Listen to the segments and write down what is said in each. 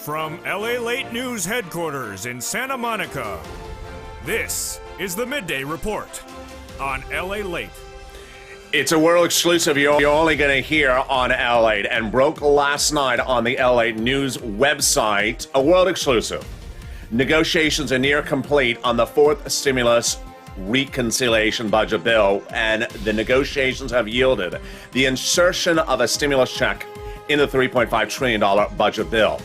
From LALATE News headquarters in Santa Monica, this is the Midday Report on LALATE. It's a world exclusive you're only going to hear on LALATE and broke last night on the LALATE News website. A world exclusive. Negotiations are near complete on the fourth stimulus reconciliation budget bill, and the negotiations have yielded the insertion of a stimulus check in the $3.5 trillion budget bill.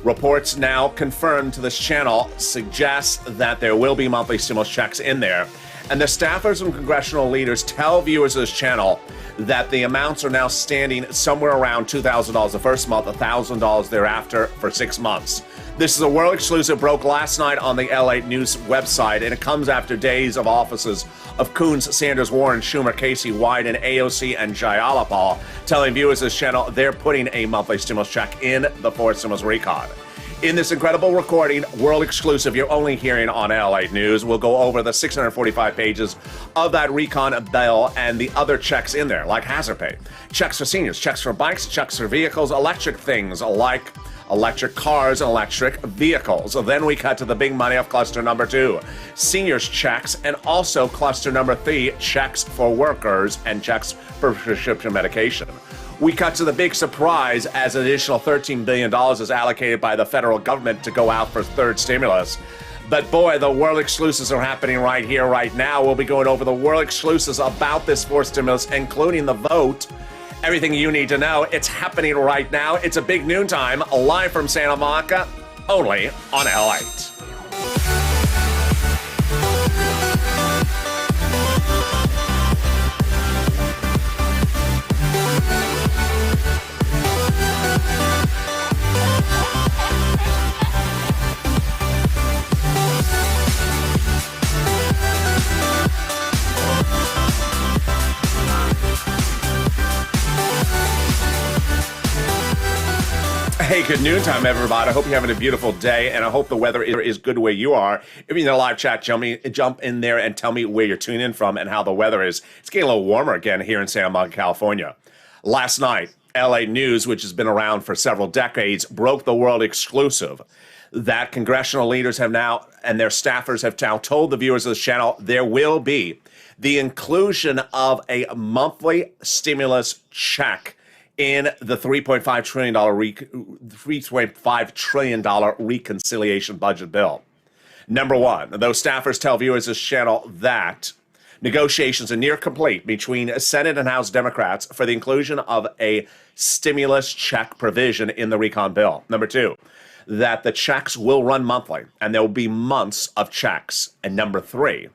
Reports now confirmed to this channel suggest that there will be monthly stimulus checks in there. And the staffers and congressional leaders tell viewers of this channel that the amounts are now standing somewhere around $2,000 the first month, $1,000 thereafter for 6 months. This is a world exclusive, broke last night on the LALATE News website, and it comes after days of offices of Coons, Sanders, Warren, Schumer, Casey, Wyden, AOC, and Jayalapal telling viewers of this channel they're putting a monthly stimulus check in the fourth stimulus recon. In this incredible recording, world exclusive, you're only hearing on LALATE News, we'll go over the 645 pages of that recon bill and the other checks in there, like hazard pay, checks for seniors, checks for bikes, checks for vehicles, electric things like electric cars and electric vehicles. Then we cut to the big money of cluster number 2, seniors checks, and also cluster number 3, checks for workers and checks for prescription medication. We cut to the big surprise as an additional $13 billion is allocated by the federal government to go out for third stimulus. But boy, the world exclusives are happening right here, right now. We'll be going over the world exclusives about this fourth stimulus, including the vote. Everything you need to know, it's happening right now. It's a big noontime, live from Santa Monica, only on LALATE. Hey, good noontime, everybody. I hope you're having a beautiful day, and I hope the weather is good where you are. If you're in the live chat, jump in there and tell me where you're tuning in from and how the weather is. It's getting a little warmer again here in Santa Monica, California. Last night, LA News, which has been around for several decades, broke the world exclusive that congressional leaders have now, and their staffers have now told the viewers of this channel there will be the inclusion of a monthly stimulus check in the $3.5 trillion reconciliation budget bill. Number one, those staffers tell viewers of this channel that negotiations are near complete between Senate and House Democrats for the inclusion of a stimulus check provision in the recon bill. Number two, that the checks will run monthly and there will be months of checks. And number three,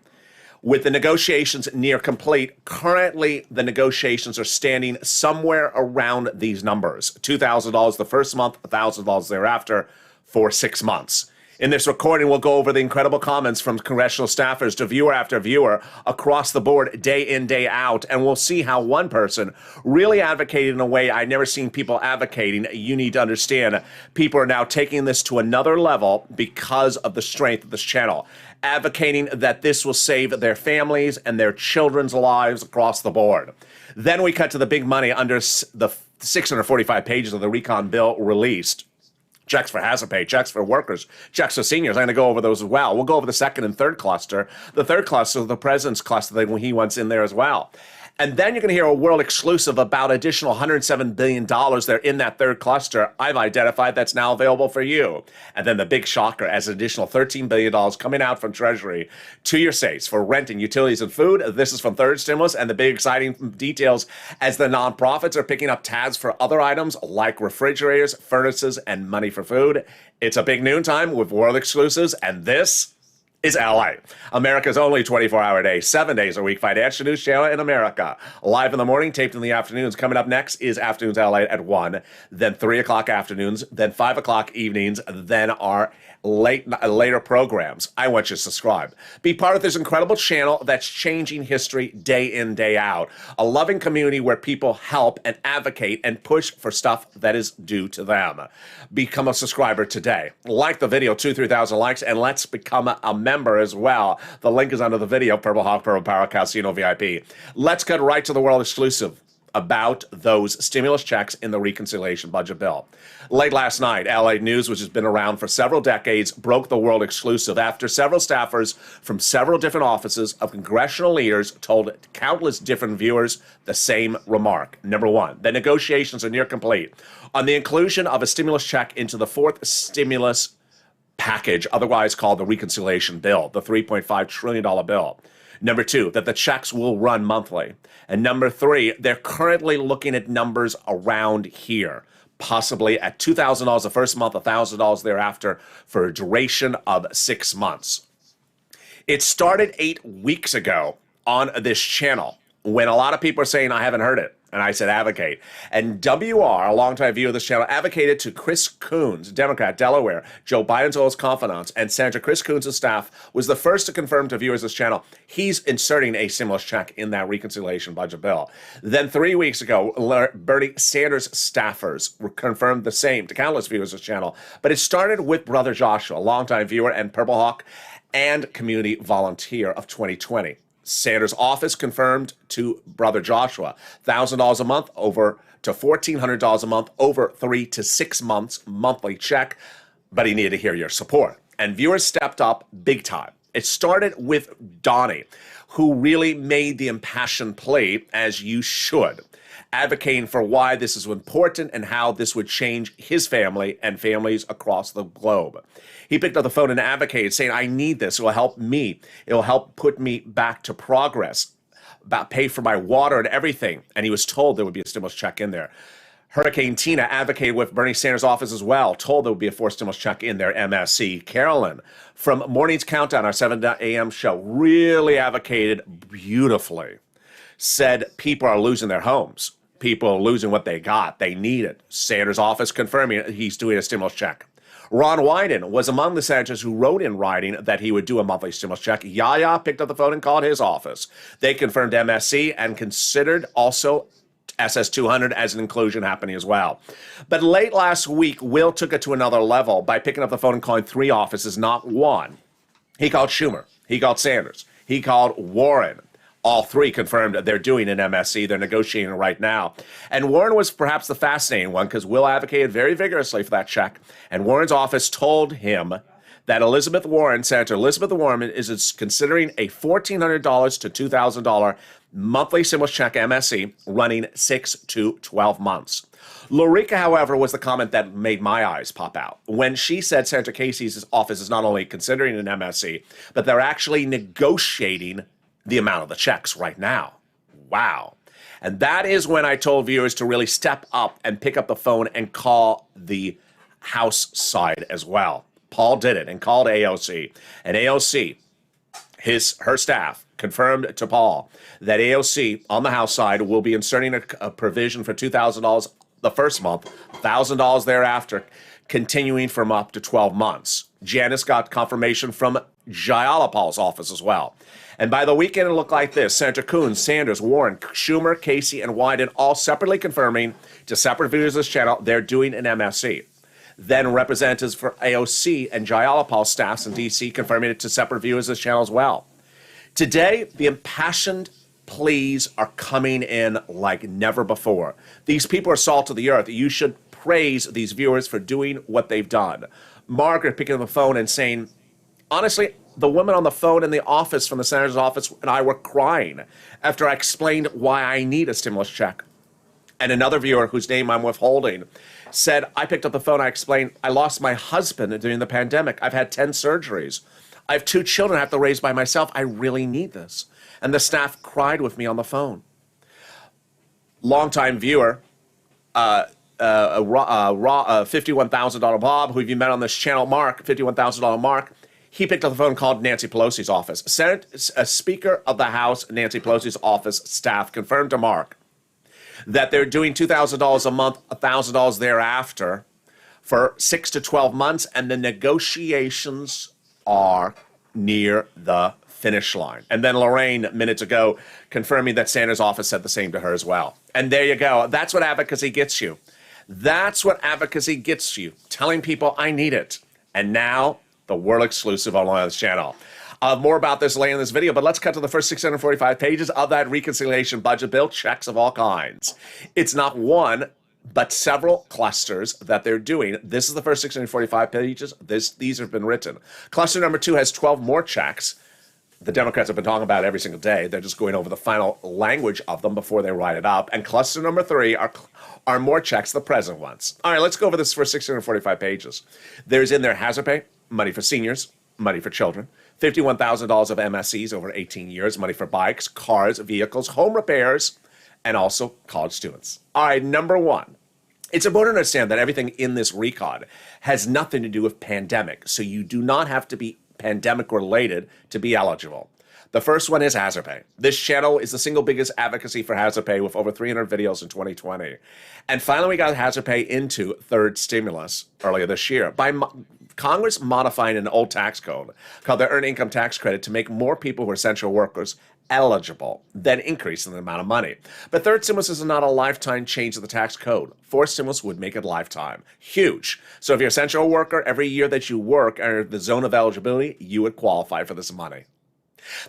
with the negotiations near complete, currently the negotiations are standing somewhere around these numbers. $2,000 the first month, $1,000 thereafter for 6 months. In this recording, we'll go over the incredible comments from congressional staffers to viewer after viewer across the board, day in, day out, and we'll see how one person really advocated in a way I've never seen people advocating. You need to understand, people are now taking this to another level because of the strength of this channel, advocating that this will save their families and their children's lives across the board. Then we cut to the big money under the 645 pages of the recon bill released. Checks for hazard pay, checks for workers, checks for seniors. I'm going to go over those as well. We'll go over the second and third cluster. The third cluster, the president's cluster, that he wants in there as well. And then you're going to hear a world exclusive about additional $107 billion there in that third cluster I've identified that's now available for you. And then the big shocker, as an additional $13 billion coming out from Treasury to your states for rent and utilities and food. This is from third stimulus, and the big exciting details as the nonprofits are picking up tabs for other items like refrigerators, furnaces, and money for food. It's a big noontime with world exclusives, and this is LALATE, America's only 24-hour day, 7 days a week financial news channel in America. Live in the morning, taped in the afternoons. Coming up next is Afternoons LALATE at 1, then 3 o'clock afternoons, then 5 o'clock evenings, then our later programs. I want you to subscribe. Be part of this incredible channel that's changing history day in, day out. A loving community where people help and advocate and push for stuff that is due to them. Become a subscriber today. Like the video, 2,000-3,000 likes, and let's become a member as well. The link is under the video, Purple Hawk, Purple Power, Casino VIP. Let's get right to the world exclusive. about those stimulus checks in the reconciliation budget bill. Late last night, LALATE News, which has been around for several decades, broke the world exclusive after several staffers from several different offices of congressional leaders told countless different viewers the same remark. Number one, the negotiations are near complete on the inclusion of a stimulus check into the fourth stimulus package, otherwise called the reconciliation bill, the $3.5 trillion bill. Number two, that the checks will run monthly. And number three, they're currently looking at numbers around here, possibly at $2,000 the first month, $1,000 thereafter, for a duration of 6 months. It started 8 weeks ago on this channel when a lot of people are saying, I haven't heard it. And I said, advocate. And WR, a longtime viewer of this channel, advocated to Chris Coons, Democrat, Delaware, Joe Biden's oldest confidant, and Senator Chris Coons' staff was the first to confirm to viewers of this channel he's inserting a stimulus check in that reconciliation budget bill. Then 3 weeks ago, Bernie Sanders staffers confirmed the same to countless viewers of this channel. But it started with Brother Joshua, a longtime viewer and Purple Hawk and community volunteer of 2020. Sanders' office confirmed to Brother Joshua $1,000 a month over to $1,400 a month over 3 to 6 months monthly check, but he needed to hear your support. And viewers stepped up big time. It started with Donnie, who really made the impassioned plea, as you should, advocating for why this is important and how this would change his family and families across the globe. He picked up the phone and advocated, saying, I need this. It will help me. It will help put me back to progress, about pay for my water and everything. And he was told there would be a stimulus check in there. Hurricane Tina advocated with Bernie Sanders' office as well, told there would be a fourth stimulus check in there, MSC. Carolyn from Morning's Countdown, our 7 a.m. show, really advocated beautifully, said people are losing their homes. People are losing what they got. They need it. Sanders' office confirming he's doing a stimulus check. Ron Wyden was among the senators who wrote in writing that he would do a monthly stimulus check. Yaya picked up the phone and called his office. They confirmed MSC and considered also SS200 as an inclusion happening as well. But late last week, Will took it to another level by picking up the phone and calling 3 offices, not one. He called Schumer. He called Sanders. He called Warren. All 3 confirmed they're doing an MSC. They're negotiating right now. And Warren was perhaps the fascinating one because Will advocated very vigorously for that check. And Warren's office told him that Elizabeth Warren, Senator Elizabeth Warren, is considering a $1,400 to $2,000 monthly stimulus check MSC running 6 to 12 months. Lorica, however, was the comment that made my eyes pop out when she said Senator Casey's office is not only considering an MSC, but they're actually negotiating the amount of the checks right now. Wow. And that is when I told viewers to really step up and pick up the phone and call the House side as well. Paul did it and called AOC. And AOC, her staff, confirmed to Paul that AOC on the House side will be inserting a provision for $2,000 the first month, $1,000 thereafter, continuing from up to 12 months. Janice got confirmation from Jayalapal's office as well. And by the weekend, it looked like this. Senator Coons, Sanders, Warren, Schumer, Casey, and Wyden all separately confirming to separate videos of this channel they're doing an MSC. Then representatives for AOC and Jayalapal's staffs in D.C. confirming it to separate viewers of this channel as well. Today, the impassioned pleas are coming in like never before. These people are salt of the earth. You should praise these viewers for doing what they've done. Margaret picking up the phone and saying, honestly, the woman on the phone in the office from the senator's office and I were crying after I explained why I need a stimulus check. And another viewer whose name I'm withholding said, I picked up the phone, I explained, I lost my husband during the pandemic. I've had 10 surgeries. I have 2 children I have to raise by myself. I really need this. And the staff cried with me on the phone. Longtime viewer, $51,000 Bob, who you met on this channel, Mark, $51,000 Mark, he picked up the phone and called Nancy Pelosi's office. Speaker of the House, Nancy Pelosi's office staff confirmed to Mark that they're doing $2,000 a month, $1,000 thereafter for 6 to 12 months, and the negotiations are near the finish line. And then Lorraine, minutes ago, confirming that Sanders' office said the same to her as well. And there you go. That's what advocacy gets you. That's what advocacy gets you, telling people I need it. And now, the world exclusive on this channel. More about this later in this video, but let's cut to the first 645 pages of that reconciliation budget bill. Checks of all kinds. It's not one, but several clusters that they're doing. This is the first 645 pages. These have been written. Cluster number 2 has 12 more checks. The Democrats have been talking about it every single day. They're just going over the final language of them before they write it up. And cluster number 3 are more checks the president wants. All right, let's go over this for 645 pages. There's in there hazard pay, money for seniors, money for children, $51,000 of MSCs over 18 years, money for bikes, cars, vehicles, home repairs, and also college students. All right, number 1. It's important to understand that everything in this recon has nothing to do with pandemic, so you do not have to be pandemic related to be eligible. The first one is hazard pay. This channel is the single biggest advocacy for hazard pay with over 300 videos in 2020. And finally, we got hazard pay into third stimulus earlier this year by Congress modifying an old tax code called the Earned Income Tax Credit to make more people who are essential workers eligible, then increasing the amount of money. But third stimulus is not a lifetime change of the tax code. Fourth stimulus would make it lifetime. Huge. So if you're an essential worker, every year that you work under the zone of eligibility, you would qualify for this money.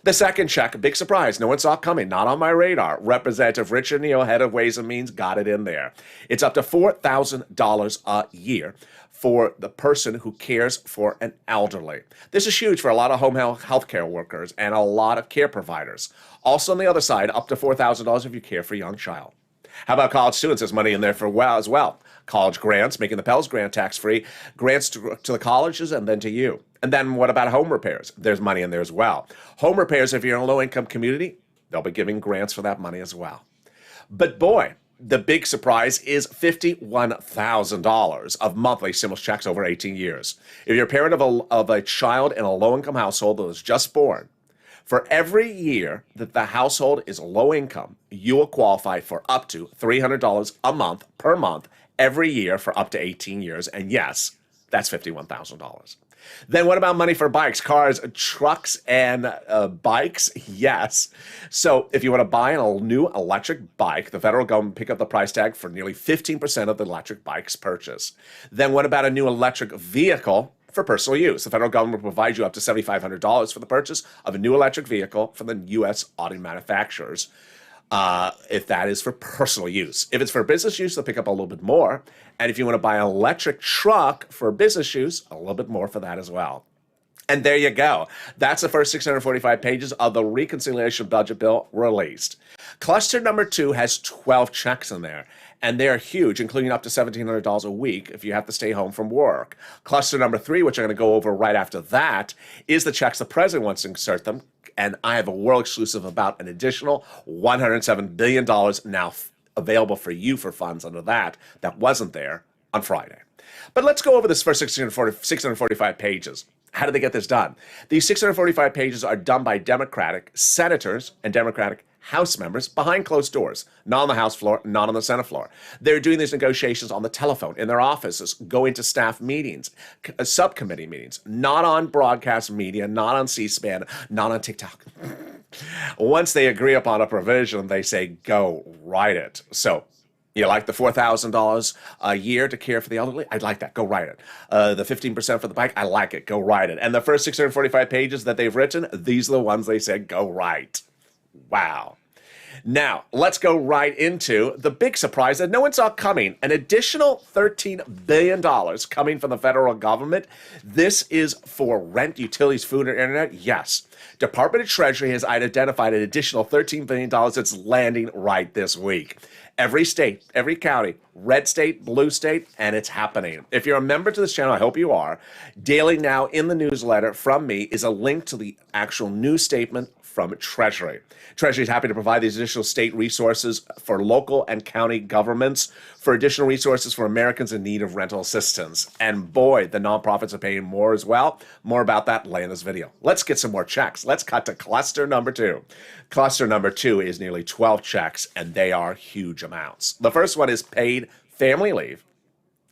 The second check, a big surprise, no one saw it coming, not on my radar. Representative Richard Neal, head of Ways and Means, got it in there. It's up to $4,000 a year for the person who cares for an elderly. This is huge for a lot of home health care workers and a lot of care providers. Also on the other side, up to $4,000 if you care for a young child. How about college students? There's money in there for as well. College grants, making the Pell's grant tax-free, grants to the colleges and then to you. And then what about home repairs? There's money in there as well. Home repairs, if you're in a low-income community, they'll be giving grants for that money as well. But boy, the big surprise is $51,000 of monthly stimulus checks over 18 years. If you're a parent of a child in a low-income household that was just born, for every year that the household is low income, you will qualify for up to $300 a month per month every year for up to 18 years. And yes, that's $51,000. Then what about money for bikes, cars, trucks, and bikes? Yes. So if you want to buy a new electric bike, the federal government pick up the price tag for nearly 15% of the electric bike's purchase. Then what about a new electric vehicle for personal use? The federal government provides you up to $7,500 for the purchase of a new electric vehicle from the U.S. auto manufacturers. If that is for personal use. If it's for business use, they'll pick up a little bit more. And if you want to buy an electric truck for business use, a little bit more for that as well. And there you go. That's the first 645 pages of the reconciliation budget bill released. Cluster number 2 has 12 checks in there, and they're huge, including up to $1,700 a week if you have to stay home from work. Cluster number 3, which I'm going to go over right after that, is the checks the president wants to insert them. And I have a world exclusive about an additional $107 billion now available for you for funds under that wasn't there on Friday. But let's go over this first 645 pages. How did they get this done? These 645 pages are done by Democratic senators and Democratic House members behind closed doors, not on the House floor, not on the Senate floor. They're doing these negotiations on the telephone, in their offices, going to staff meetings, subcommittee meetings, not on broadcast media, not on C-SPAN, not on TikTok. Once they agree upon a provision, they say, go write it. So you like the $4,000 a year to care for the elderly? I'd like that. Go write it. The 15% for the bike? I like it. Go write it. And the first 645 pages that they've written, these are the ones they said, go write. Wow. Now, let's go right into the big surprise that no one saw coming. An additional $13 billion coming from the federal government. This is for rent, utilities, food, and internet. Yes. Department of Treasury has identified an additional $13 billion that's landing right this week. Every state, every county, red state, blue state, and it's happening. If you're a member to this channel, I hope you are, daily now in the newsletter from me is a link to the actual news statement from Treasury. Treasury is happy to provide these additional state resources for local and county governments, for additional resources for Americans in need of rental assistance. And boy, the nonprofits are paying more as well. More about that later in this video. Let's get some more checks. Let's cut to cluster number 2. Cluster number 2 is nearly 12 checks, and they are huge amounts. The first one is paid family leave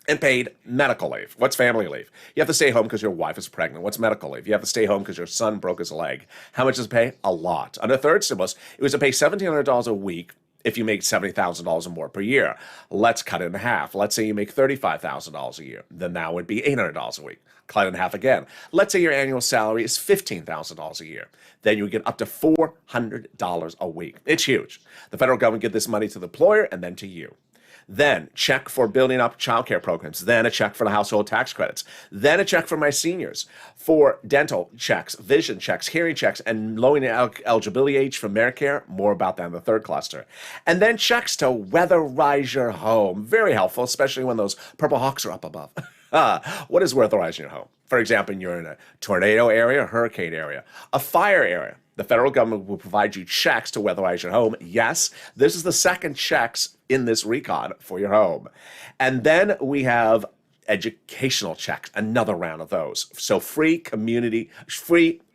and paid medical leave. What's family leave? You have to stay home because your wife is pregnant. What's medical leave? You have to stay home because your son broke his leg. How much does it pay? A lot. Under third stimulus, it was to pay $1,700 a week if you make $70,000 or more per year. Let's cut it in half. Let's say you make $35,000 a year. Then that would be $800 a week. Cut it in half again. Let's say your annual salary is $15,000 a year. Then you would get up to $400 a week. It's huge. The federal government gives this money to the employer and then to you. Then check for building up childcare programs. Then a check for the household tax credits. Then a check for my seniors for dental checks, vision checks, hearing checks, and lowering the eligibility age for Medicare. More about that in the third cluster. And then checks to weatherize your home. Very helpful, especially when those purple hawks are up above. What is weatherizing your home? For example, you're in a tornado area, a hurricane area, a fire area. The federal government will provide you checks to weatherize your home. Yes, this is the second checks in this recon for your home. And then we have educational checks, another round of those. So free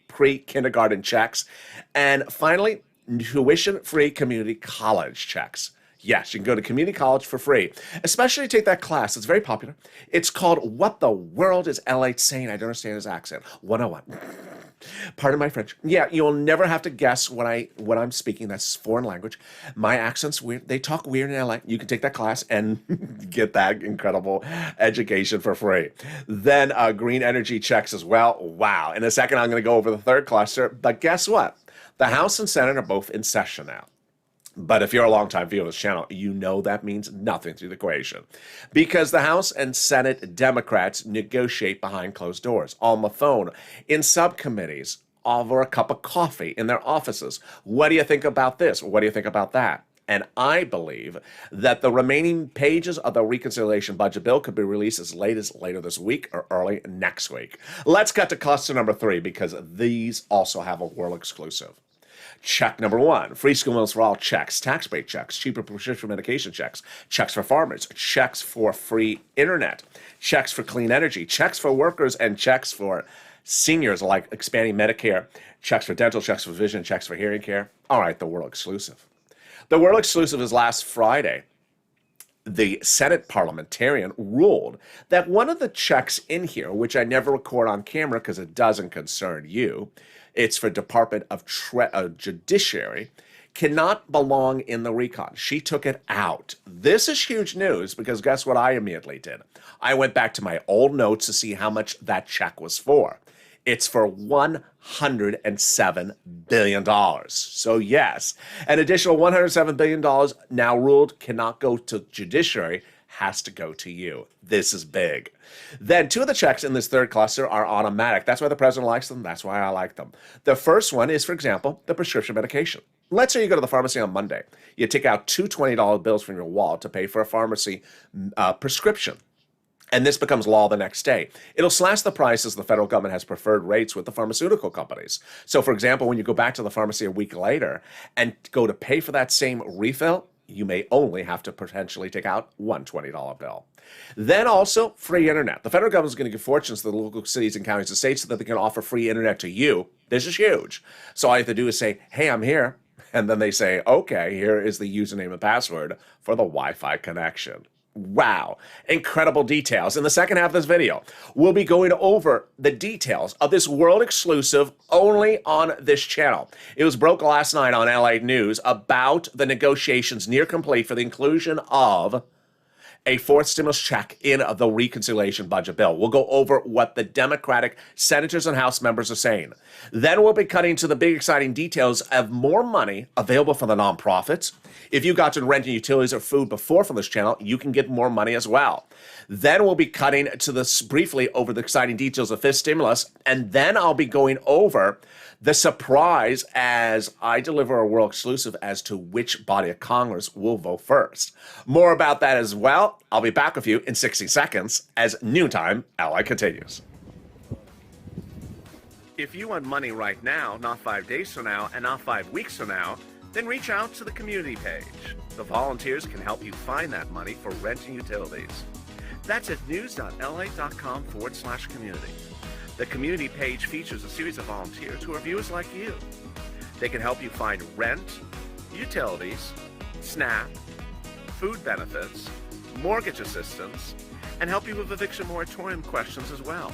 pre-kindergarten checks. And finally, tuition-free community college checks. Yes, you can go to community college for free, especially take that class. It's very popular. It's called What the World is LATE Saying? I don't understand his accent. 101. Pardon my French. Yeah, you'll never have to guess what I'm speaking. That's foreign language. My accent's weird. They talk weird in LA. You can take that class and get that incredible education for free. Then green energy checks as well. Wow. In a second, I'm going to go over the third cluster. But guess what? The House and Senate are both in session now. But if you're a longtime viewer of this channel, you know that means nothing to the equation. Because the House and Senate Democrats negotiate behind closed doors, on the phone, in subcommittees, over a cup of coffee, in their offices. What do you think about this? What do you think about that? And I believe that the remaining pages of the reconciliation budget bill could be released as late as later this week or early next week. Let's cut to cluster number 3 because these also have a world exclusive. Check number 1, free school meals for all checks, tax break checks, cheaper prescription medication checks, checks for farmers, checks for free internet, checks for clean energy, checks for workers, and checks for seniors like expanding Medicare, checks for dental, checks for vision, checks for hearing care. All right, the world exclusive. The world exclusive is last Friday. The Senate parliamentarian ruled that one of the checks in here, which I never record on camera because it doesn't concern you, it's for Department of Judiciary, cannot belong in the recon. She took it out. This is huge news because guess what I immediately did? I went back to my old notes to see how much that check was for. It's for $107 billion. So yes, an additional $107 billion now ruled cannot go to judiciary, has to go to you. This is big. Then 2 of the checks in this third cluster are automatic. That's why the president likes them. That's why I like them. The first one is, for example, the prescription medication. Let's say you go to the pharmacy on Monday. You take out 2 $20 bills from your wallet to pay for a pharmacy prescription. And this becomes law the next day. It'll slash the prices the federal government has preferred rates with the pharmaceutical companies. So, for example, when you go back to the pharmacy a week later and go to pay for that same refill, you may only have to potentially take out one $20 bill. Then also free internet. The federal government is going to give fortunes to the local cities and counties and states so that they can offer free internet to you. This is huge. So all you have to do is say, hey, I'm here. And then they say, okay, here is the username and password for the Wi-Fi connection. Wow, incredible details. In the second half of this video, we'll be going over the details of this world exclusive only on this channel. It was broke last night on LA News about the negotiations near complete for the inclusion of a fourth stimulus check in the reconciliation budget bill. We'll go over what the Democratic senators and House members are saying. Then we'll be cutting to the big exciting details of more money available for the nonprofits. If you got to rent and utilities or food before from this channel, you can get more money as well. Then we'll be cutting to this briefly over the exciting details of fifth stimulus. And then I'll be going over the surprise as I deliver a world exclusive as to which body of Congress will vote first. More about that as well. I'll be back with you in 60 seconds as Noontime LA continues. If you want money right now, not 5 days from now, and not 5 weeks from now, then reach out to the community page. The volunteers can help you find that money for rent and utilities. That's at news.la.com/community. The community page features a series of volunteers who are viewers like you. They can help you find rent, utilities, SNAP, food benefits, mortgage assistance, and help you with eviction moratorium questions as well.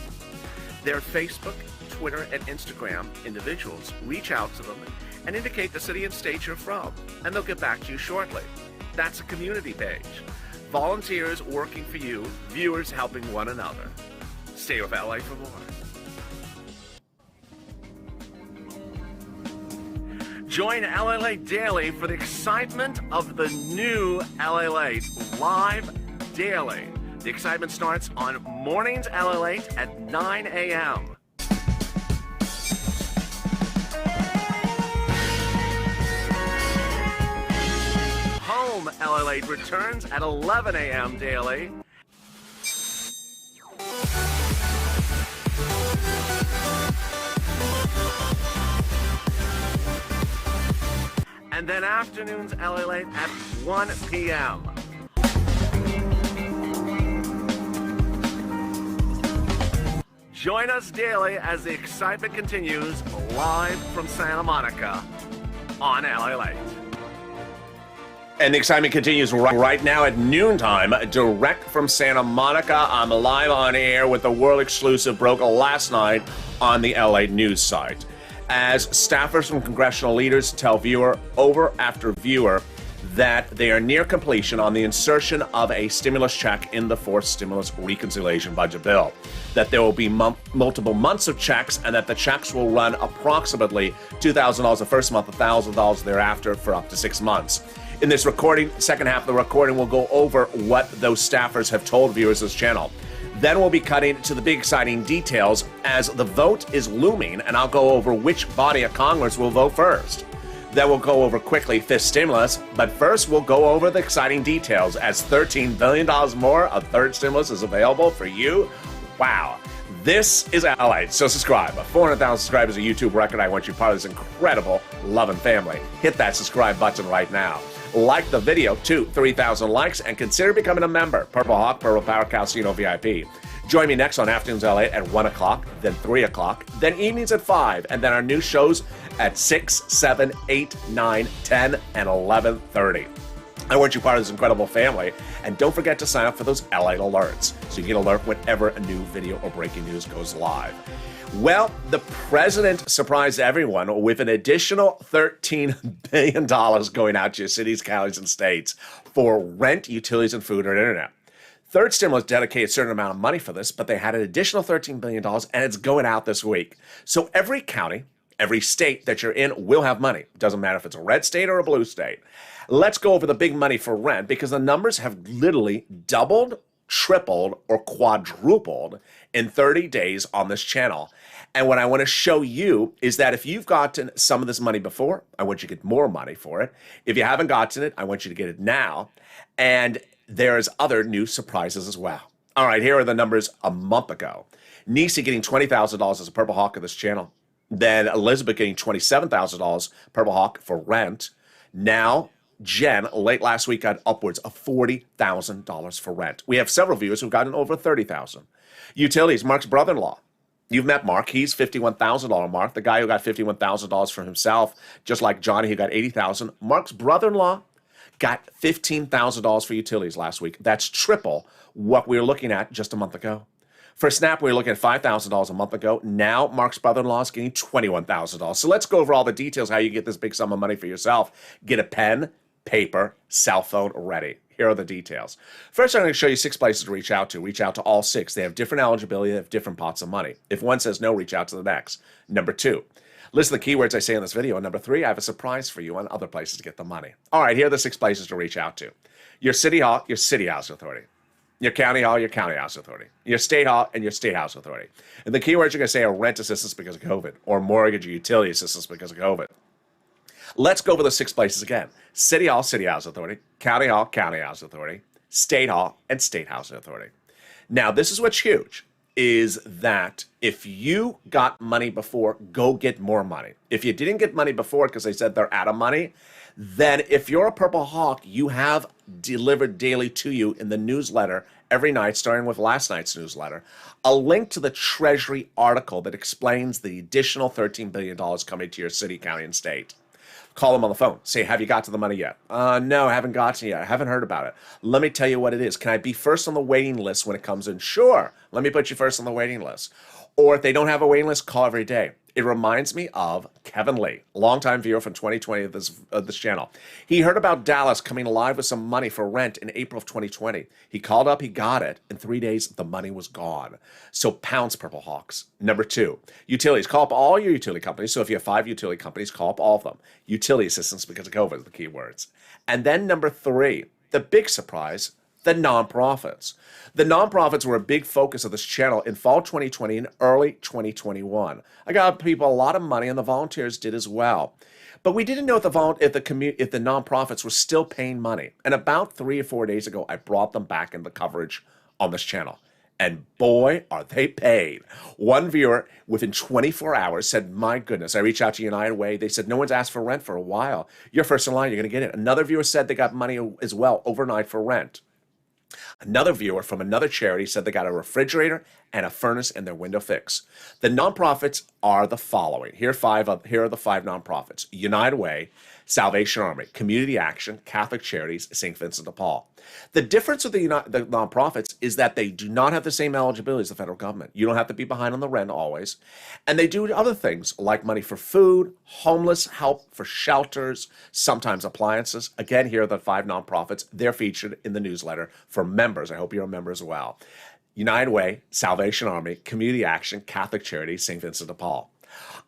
Their Facebook, Twitter, and Instagram individuals reach out to them and indicate the city and state you're from, and they'll get back to you shortly. That's a community page. Volunteers working for you, viewers helping one another. Stay with LA for more. Join LALATE Daily for the excitement of the new LALATE live daily. The excitement starts on mornings LALATE at 9 a.m. Home LALATE returns at 11 a.m. daily. And then afternoons LALATE at 1 p.m. Join us daily as the excitement continues live from Santa Monica on LALATE. And the excitement continues right now at noontime, direct from Santa Monica. I'm live on air with the world exclusive broke last night on the LA news site. As staffers from congressional leaders tell viewer over after viewer that they are near completion on the insertion of a stimulus check in the fourth stimulus reconciliation budget bill. That there will be multiple months of checks, and that the checks will run approximately $2,000 the first month, $1,000 thereafter for up to 6 months. In this recording, second half of the recording, we'll go over what those staffers have told viewers of this channel. Then we'll be cutting to the big exciting details as the vote is looming, and I'll go over which body of Congress will vote first. Then we'll go over quickly fifth stimulus, but first we'll go over the exciting details as $13 billion more of third stimulus is available for you. Wow. This is LALATE, so subscribe. 400,000 subscribers is a YouTube record. I want you part of this incredible loving family. Hit that subscribe button right now. Like the video, 3,000 likes, and consider becoming a member. Purple Hawk, Purple Power, Calcino VIP. Join me next on Afternoons LA at 1 o'clock, then 3 o'clock, then evenings at 5, and then our new shows at 6, 7, 8, 9, 10, and 11:30. I want you part of this incredible family, and don't forget to sign up for those LA alerts so you get alert whenever a new video or breaking news goes live. Well, the president surprised everyone with an additional $13 billion going out to your cities, counties, and states for rent, utilities, and food and internet. Third stimulus dedicated a certain amount of money for this, but they had an additional $13 billion, and it's going out this week. So every county, every state that you're in will have money. It doesn't matter if it's a red state or a blue state. Let's go over the big money for rent, because the numbers have literally doubled, tripled, or quadrupled in 30 days on this channel. And what I want to show you is that if you've gotten some of this money before, I want you to get more money for it. If you haven't gotten it, I want you to get it now. And there's other new surprises as well. All right, here are the numbers a month ago. Nisi getting $20,000 as a Purple Hawk of this channel. Then Elizabeth getting $27,000 Purple Hawk for rent. Now, Jen, late last week, got upwards of $40,000 for rent. We have several viewers who've gotten over $30,000. Utilities, Mark's brother-in-law. You've met Mark. He's $51,000 Mark, the guy who got $51,000 for himself, just like Johnny, who got $80,000. Mark's brother-in-law got $15,000 for utilities last week. That's triple what we were looking at just a month ago. For Snap, we were looking at $5,000 a month ago. Now, Mark's brother-in-law is getting $21,000. So let's go over all the details, how you get this big sum of money for yourself. Get a pen, paper, cell phone ready. Here are the details. First, I'm going to show you 6 places to reach out to. Reach out to all 6. They have different eligibility. They have different pots of money. If one says no, reach out to the next. Number 2, listen to the keywords I say in this video. And number 3, I have a surprise for you on other places to get the money. All right, here are the 6 places to reach out to. Your city hall, your city housing authority. Your county hall, your county housing authority. Your state hall, and your state housing authority. And the keywords you're going to say are rent assistance because of COVID, or mortgage or utility assistance because of COVID. Let's go over the 6 places again. City hall, city housing authority. County hall, county housing authority. State hall, and state housing authority. Now, this is what's huge, is that if you got money before, go get more money. If you didn't get money before because they said they're out of money, then if you're a Purple Hawk, you have delivered daily to you in the newsletter every night, starting with last night's newsletter, a link to the Treasury article that explains the additional $13 billion coming to your city, county, and state. Call them on the phone. Say, have you got to the money yet? No, I haven't gotten it yet. I haven't heard about it. Let me tell you what it is. Can I be first on the waiting list when it comes in? Sure. Let me put you first on the waiting list. Or if they don't have a waiting list, call every day. It reminds me of Kevin Lee, longtime viewer from 2020 of this channel. He heard about Dallas coming alive with some money for rent in April of 2020. He called up, he got it. In 3 days, the money was gone. So pounce, Purple Hawks. Number 2, utilities. Call up all your utility companies. So if you have 5 utility companies, call up all of them. Utility assistance because of COVID are the key words. And then number 3, the big surprise, the nonprofits. The nonprofits were a big focus of this channel in fall 2020 and early 2021. I got people a lot of money, and the volunteers did as well. But we didn't know if the nonprofits were still paying money. And about 3 or 4 days ago, I brought them back in the coverage on this channel. And boy, are they paid. One viewer within 24 hours said, my goodness, I reached out to United Way. They said, no one's asked for rent for a while. You're first in line, you're going to get it. Another viewer said they got money as well overnight for rent. Another viewer from another charity said they got a refrigerator and a furnace in their window fix. The nonprofits are the following. Here are the 5 nonprofits: United Way, Salvation Army, Community Action, Catholic Charities, St. Vincent de Paul. The difference with the nonprofits is that they do not have the same eligibility as the federal government. You don't have to be behind on the rent always. And they do other things like money for food, homeless help for shelters, sometimes appliances. Again, here are the 5 nonprofits. They're featured in the newsletter for members. I hope you're a member as well. United Way, Salvation Army, Community Action, Catholic Charities, St. Vincent de Paul.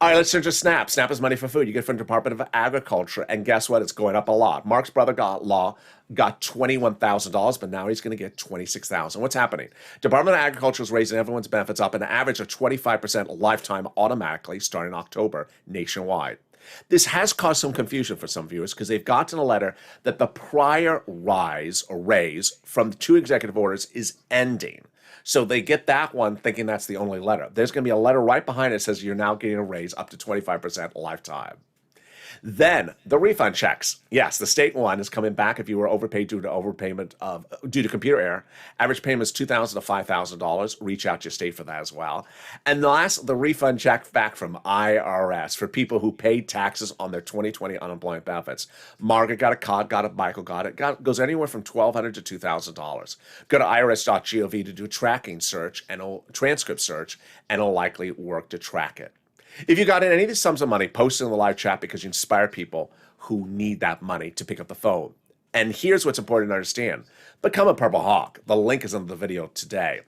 All right, let's turn to SNAP. SNAP is money for food. You get it from the Department of Agriculture, and guess what? It's going up a lot. Mark's brother got $21,000, but now he's going to get $26,000. What's happening? Department of Agriculture is raising everyone's benefits up an average of 25% lifetime automatically starting October nationwide. This has caused some confusion for some viewers because they've gotten a letter that the prior raise from the 2 executive orders is ending. So they get that one thinking that's the only letter. There's going to be a letter right behind it that says you're now getting a raise up to 25% lifetime. Then the refund checks. Yes, the state one is coming back if you were overpaid due to computer error. Average payment is $2,000 to $5,000. Reach out to your state for that as well. And the refund check back from IRS for people who paid taxes on their 2020 unemployment benefits. Margaret got it, Michael got it. Goes anywhere from $1,200 to $2,000. Go to irs.gov to do a tracking search and a transcript search, and it'll likely work to track it. If you got in any of these sums of money, post it in the live chat because you inspire people who need that money to pick up the phone. And here's what's important to understand. Become a Purple Hawk. The link is in the video today.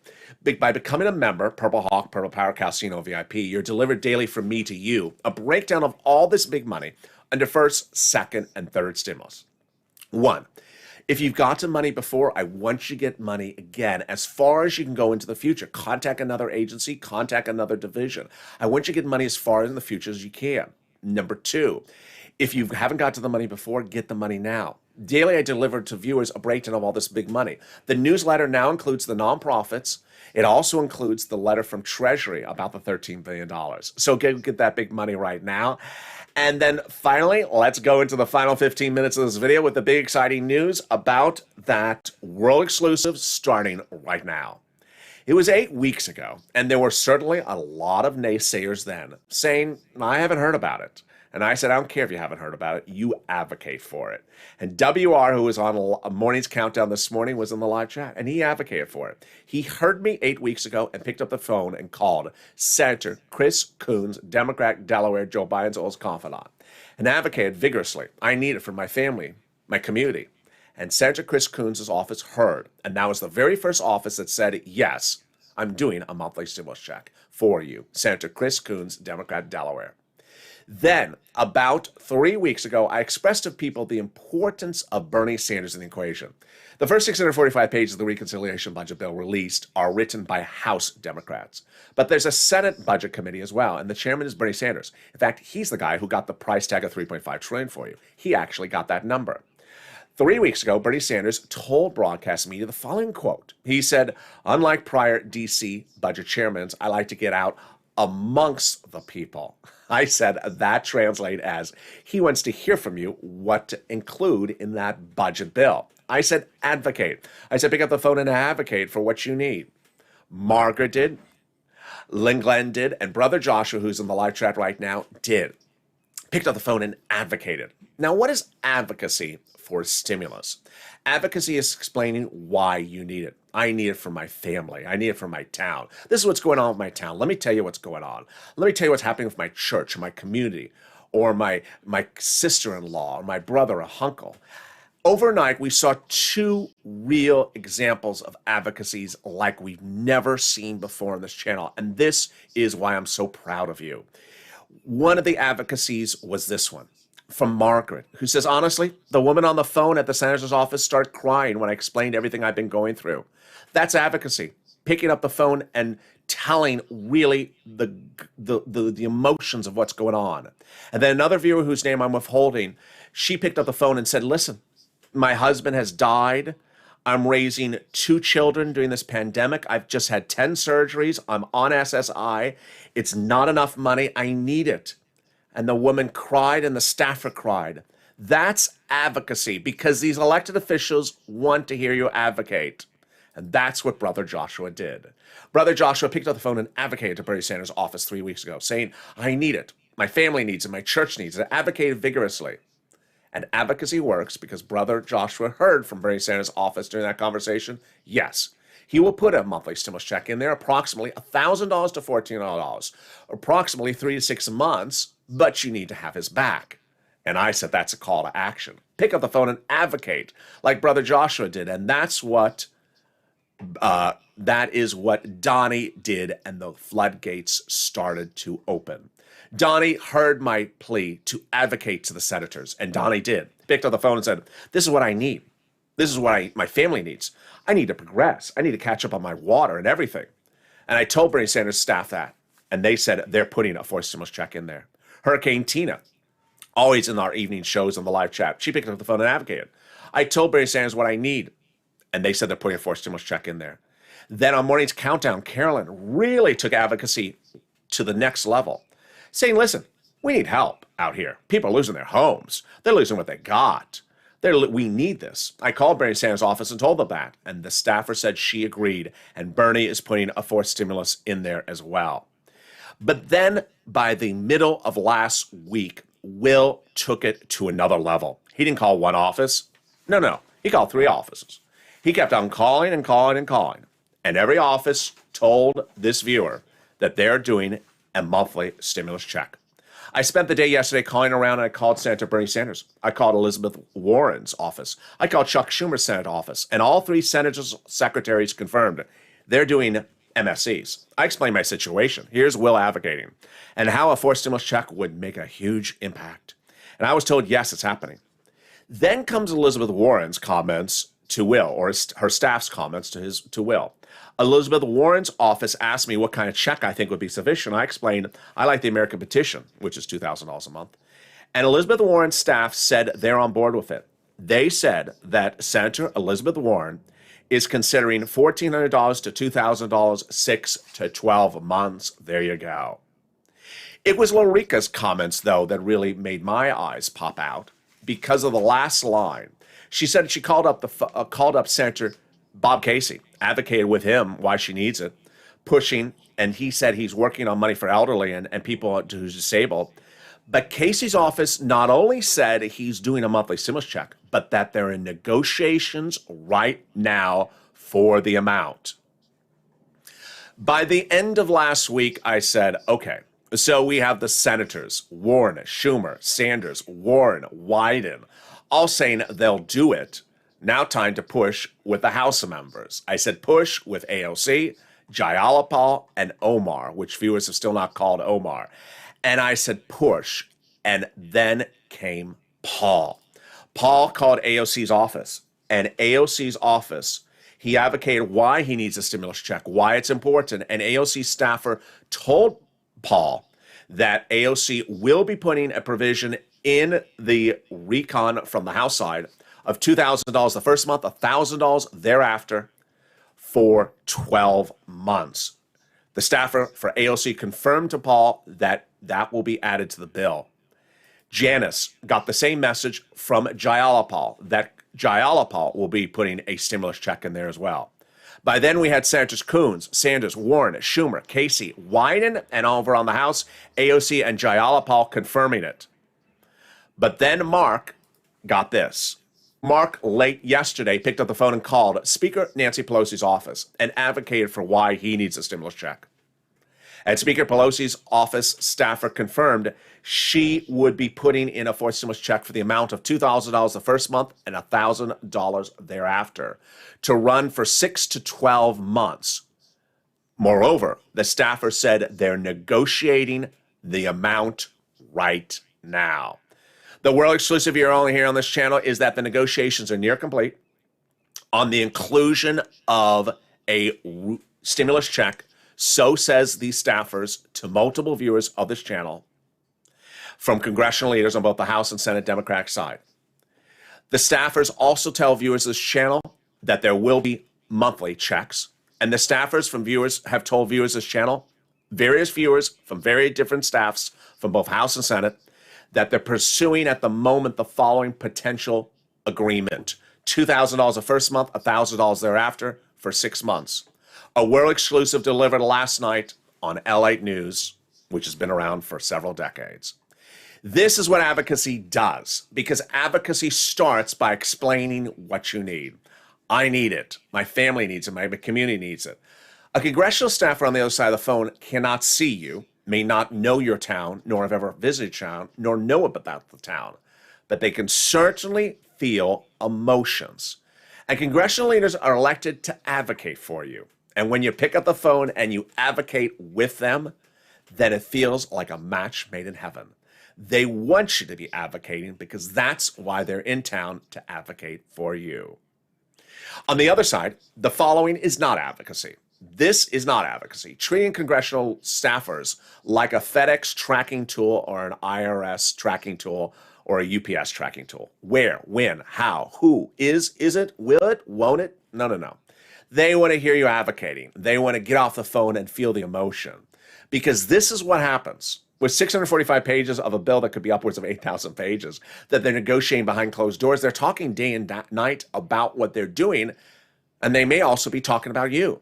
By becoming a member, Purple Hawk, Purple Power Casino VIP, you're delivered daily from me to you a breakdown of all this big money under first, second, and third stimulus. 1. If you've gotten money before, I want you to get money again as far as you can go into the future. Contact another agency, contact another division. I want you to get money as far in the future as you can. Number 2, if you haven't got to the money before, get the money now. Daily, I deliver to viewers a breakdown of all this big money. The newsletter now includes the nonprofits. It also includes the letter from Treasury about the $13 billion. So get that big money right now. And then finally, let's go into the final 15 minutes of this video with the big exciting news about that world exclusive starting right now. It was 8 weeks ago, and there were certainly a lot of naysayers then saying, I haven't heard about it. And I said, I don't care if you haven't heard about it. You advocate for it. And WR, who was on a morning's countdown this morning, was in the live chat, and he advocated for it. He heard me 8 weeks ago and picked up the phone and called Senator Chris Coons, Democrat, Delaware, Joe Biden's old confidant, and advocated vigorously. I need it for my family, my community. And Senator Chris Coons' office heard. And that was the very first office that said, yes, I'm doing a monthly stimulus check for you. Senator Chris Coons, Democrat, Delaware. Then, about 3 weeks ago, I expressed to people the importance of Bernie Sanders in the equation. The first 645 pages of the reconciliation budget bill released are written by House Democrats. But there's a Senate Budget Committee as well, and the chairman is Bernie Sanders. In fact, he's the guy who got the price tag of $3.5 trillion for you. He actually got that number. 3 weeks ago, Bernie Sanders told broadcast media the following quote. He said, unlike prior D.C. budget chairmen, I like to get out amongst the people. I said that translate as he wants to hear from you what to include in that budget bill. I said advocate. I said pick up the phone and advocate for what you need. Margaret did, Lynn Glenn did, and Brother Joshua, who's in the live chat right now, did. picked up the phone and advocated. Now, what is advocacy for stimulus? Advocacy is explaining why you need it. I need it for my family. I need it for my town. This is what's going on with my town. Let me tell you what's going on. Let me tell you what's happening with my church, or my community, or my sister-in-law, or my brother, or uncle. Overnight, we saw two real examples of advocacies like we've never seen before on this channel. And this is why I'm so proud of you. One of the advocacies was this one from Margaret, who says, honestly, the woman on the phone at the senator's office started crying when I explained everything I've been going through. That's advocacy, picking up the phone and telling really the emotions of what's going on. And then another viewer whose name I'm withholding, she picked up the phone and said, listen, my husband has died. I'm raising 2 children during this pandemic. I've just had 10 surgeries. I'm on SSI. It's not enough money. I need it. And the woman cried and the staffer cried. That's advocacy, because these elected officials want to hear you advocate. And that's what Brother Joshua did. Brother Joshua picked up the phone and advocated to Bernie Sanders' office 3 weeks ago, saying, I need it. My family needs it. My church needs it. Advocated vigorously. And advocacy works because Brother Joshua heard from Bernie Sanders' office during that conversation. Yes, he will put a monthly stimulus check in there, approximately $1,000 to $1,400, approximately 3 to 6 months, but you need to have his back. And I said, that's a call to action. Pick up the phone and advocate like Brother Joshua did. And that is what Donnie did, and the floodgates started to open. Donnie heard my plea to advocate to the senators, and Donnie did. Picked up the phone and said, this is what I need. This is what my family needs. I need to progress. I need to catch up on my water and everything. And I told Bernie Sanders' staff that, and they said they're putting a forced stimulus check in there. Hurricane Tina, always in our evening shows on the live chat, she picked up the phone and advocated. I told Bernie Sanders what I need, and they said they're putting a forced stimulus check in there. Then on Morning's Countdown, Carolyn really took advocacy to the next level, saying, listen, we need help out here. People are losing their homes. They're losing what they got. We need this. I called Bernie Sanders' office and told them that, and the staffer said she agreed, and Bernie is putting a forced stimulus in there as well. But then by the middle of last week, Will took it to another level. He didn't call one office. No. He called 3 offices. He kept on calling and calling and calling. And every office told this viewer that they're doing a monthly stimulus check. I spent the day yesterday calling around, and I called Senator Bernie Sanders. I called Elizabeth Warren's office. I called Chuck Schumer's Senate office. And all 3 senators' secretaries confirmed they're doing MSCs. I explained my situation. Here's Will advocating, and how a forced stimulus check would make a huge impact. And I was told, yes, it's happening. Then comes Elizabeth Warren's comments to Will, or her staff's comments to Will. Elizabeth Warren's office asked me what kind of check I think would be sufficient. I explained I like the American petition, which is $2,000 a month. And Elizabeth Warren's staff said they're on board with it. They said that Senator Elizabeth Warren is considering $1,400 to $2,000, 6 to 12 months. There you go. It was Lorica's comments, though, that really made my eyes pop out because of the last line. She said she called up Senator Bob Casey, advocated with him why she needs it, pushing, and he said he's working on money for elderly and people who's disabled. But Casey's office not only said he's doing a monthly stimulus check, but that they're in negotiations right now for the amount. By the end of last week, I said, okay, so we have the senators, Warren, Schumer, Sanders, Warren, Wyden, all saying they'll do it. Now time to push with the House members. I said push with AOC, Jayalapal, and Omar, which viewers have still not called Omar. And I said push, and then came Paul. Paul called AOC's office, and AOC's office, he advocated why he needs a stimulus check, why it's important, and AOC staffer told Paul that AOC will be putting a provision in the recon from the House side of $2,000 the first month, $1,000 thereafter for 12 months. The staffer for AOC confirmed to Paul that that will be added to the bill. Janice got the same message from Jayalapal, that Jayalapal will be putting a stimulus check in there as well. By then, we had Senators Coons, Sanders, Warren, Schumer, Casey, Wyden, and over on the House, AOC and Jayalapal confirming it. But then Mark got this. Mark, late yesterday, picked up the phone and called Speaker Nancy Pelosi's office and advocated for why he needs a stimulus check. And Speaker Pelosi's office staffer confirmed she would be putting in a fourth stimulus check for the amount of $2,000 the first month and $1,000 thereafter to run for 6 to 12 months. Moreover, the staffer said they're negotiating the amount right now. The world exclusive you're only here on this channel is that the negotiations are near complete on the inclusion of a stimulus check. So says the staffers to multiple viewers of this channel from congressional leaders on both the House and Senate Democratic side. The staffers also tell viewers of this channel that there will be monthly checks. And the staffers from viewers have told viewers of this channel, various viewers from very different staffs from both House and Senate, that they're pursuing at the moment the following potential agreement. $2,000 the first month, $1,000 thereafter for 6 months. A world exclusive delivered last night on LATE News, which has been around for several decades. This is what advocacy does, because advocacy starts by explaining what you need. I need it. My family needs it. My community needs it. A congressional staffer on the other side of the phone cannot see you, may not know your town, nor have ever visited town, nor know about the town, but they can certainly feel emotions. And congressional leaders are elected to advocate for you. And when you pick up the phone and you advocate with them, then it feels like a match made in heaven. They want you to be advocating because that's why they're in town to advocate for you. On the other side, the following is not advocacy. This is not advocacy. Treating congressional staffers like a FedEx tracking tool or an IRS tracking tool or a UPS tracking tool. Where, when, how, who, is it, will it, won't it? No. They want to hear you advocating. They want to get off the phone and feel the emotion. Because this is what happens with 645 pages of a bill that could be upwards of 8,000 pages that they're negotiating behind closed doors. They're talking day and night about what they're doing, and they may also be talking about you.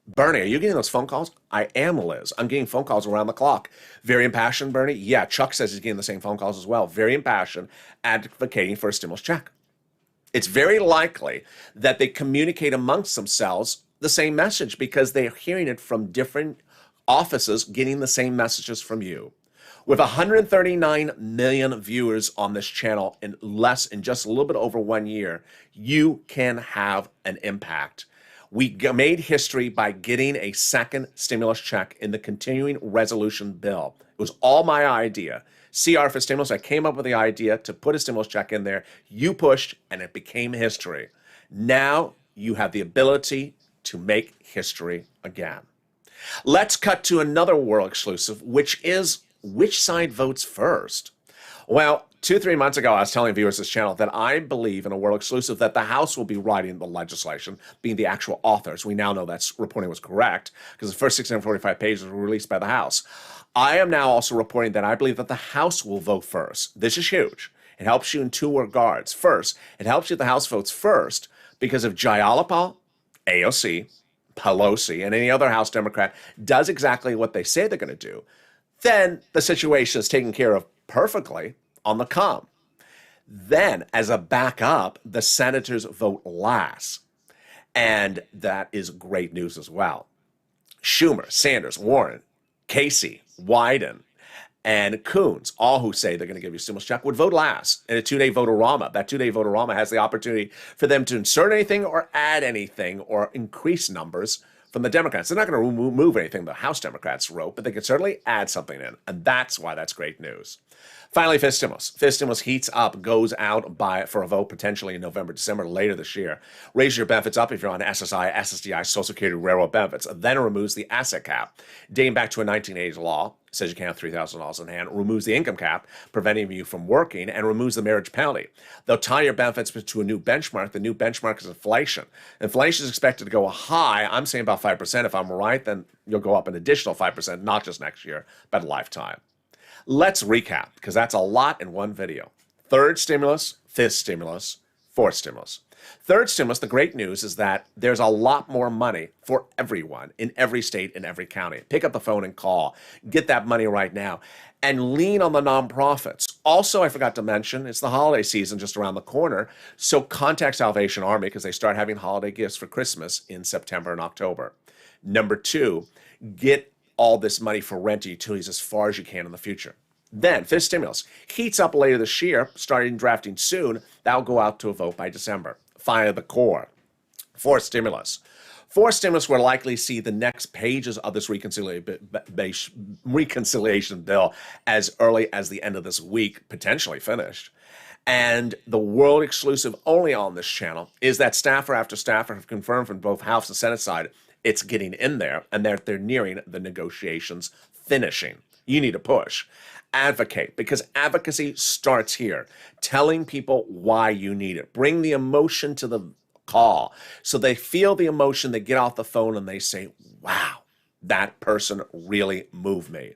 Bernie, are you getting those phone calls? I am, Liz. I'm getting phone calls around the clock. Very impassioned, Bernie? Yeah, Chuck says he's getting the same phone calls as well. Very impassioned, advocating for a stimulus check. It's very likely that they communicate amongst themselves the same message because they're hearing it from different offices, getting the same messages from you. With 139 million viewers on this channel in just a little bit over 1 year, you can have an impact. We made history by getting a second stimulus check in the continuing resolution bill. It was all my idea. CR for stimulus, I came up with the idea to put a stimulus check in there. You pushed, and it became history. Now you have the ability to make history again. Let's cut to another world exclusive, which is which side votes first? Well, 2-3 months ago, I was telling viewers of this channel that I believe in a world exclusive that the House will be writing the legislation, being the actual authors. We now know that reporting was correct because the first 645 pages were released by the House. I am now also reporting that I believe that the House will vote first. This is huge. It helps you in two regards. First, it helps you if the House votes first because if Jayalapa, AOC, Pelosi, and any other House Democrat does exactly what they say they're going to do, then the situation is taken care of perfectly on the come. Then, as a backup, the senators vote last. And that is great news as well. Schumer, Sanders, Warren, Casey, Wyden, and Coons, all who say they're going to give you a stimulus check, would vote last in a two-day vote-a-rama. That two-day vote-a-rama has the opportunity for them to insert anything or add anything or increase numbers from the Democrats. They're not going to remove anything the House Democrats wrote, but they can certainly add something in, and that's why that's great news. Finally, fifth stimulus. Fifth stimulus heats up, goes out for a vote potentially in November, December, later this year. Raise your benefits up if you're on SSI, SSDI, Social Security, Railroad benefits. Then it removes the asset cap, dating back to a 1980s law. Says you can't have $3,000 in hand, removes the income cap, preventing you from working, and removes the marriage penalty. They'll tie your benefits to a new benchmark. The new benchmark is inflation. Inflation is expected to go high. I'm saying about 5%. If I'm right, then you'll go up an additional 5%, not just next year, but a lifetime. Let's recap, because that's a lot in one video. Third stimulus, fifth stimulus, fourth stimulus. Third stimulus, the great news is that there's a lot more money for everyone in every state, in every county. Pick up the phone and call. Get that money right now. And lean on the nonprofits. Also, I forgot to mention, it's the holiday season just around the corner. So contact Salvation Army because they start having holiday gifts for Christmas in September and October. Number 2, get all this money for rent and utilities as far as you can in the future. Then, 5th stimulus heats up later this year, starting drafting soon. That'll go out to a vote by December. Finally, the core. 4th stimulus. 4th stimulus will likely see the next pages of this reconciliation bill as early as the end of this week, potentially finished. And the world exclusive only on this channel is that staffer after staffer have confirmed from both House and Senate side it's getting in there and that they're nearing the negotiations finishing. You need to push. Advocate, because advocacy starts here. Telling people why you need it. Bring the emotion to the call. So they feel the emotion, they get off the phone and they say, wow, that person really moved me.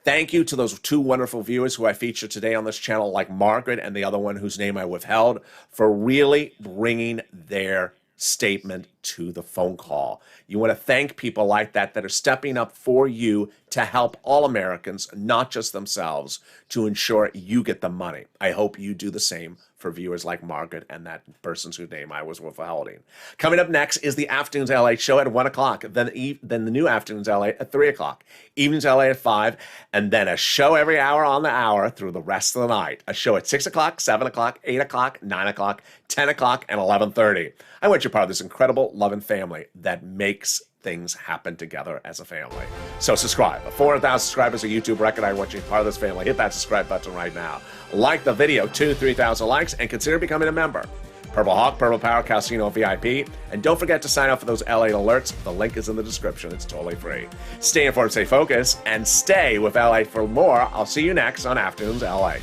Thank you to those 2 wonderful viewers who I featured today on this channel, like Margaret and the other one whose name I withheld, for really bringing their statement to the phone call. You want to thank people like that are stepping up for you to help all Americans, not just themselves, to ensure you get the money. I hope you do the same for viewers like Margaret and that person's whose name I was withholding. Coming up next is the Afternoons LA show at 1 o'clock, then the new Afternoons LA at 3 o'clock, Evenings LA at 5, and then a show every hour on the hour through the rest of the night. A show at 6 o'clock, 7 o'clock, 8 o'clock, 9 o'clock, 10 o'clock, and 11:30. I want you part of this incredible loving family that makes things happen together as a family. So subscribe. 400,000 subscribers a YouTube record. I want you part of this family. Hit that subscribe button right now. Like the video, 2,000-3,000 likes, and consider becoming a member. Purple Hawk, Purple Power, Casino VIP. And don't forget to sign up for those LA alerts. The link is in the description. It's totally free. Stay informed, stay focused, and stay with LA for more. I'll see you next on Afternoons LA.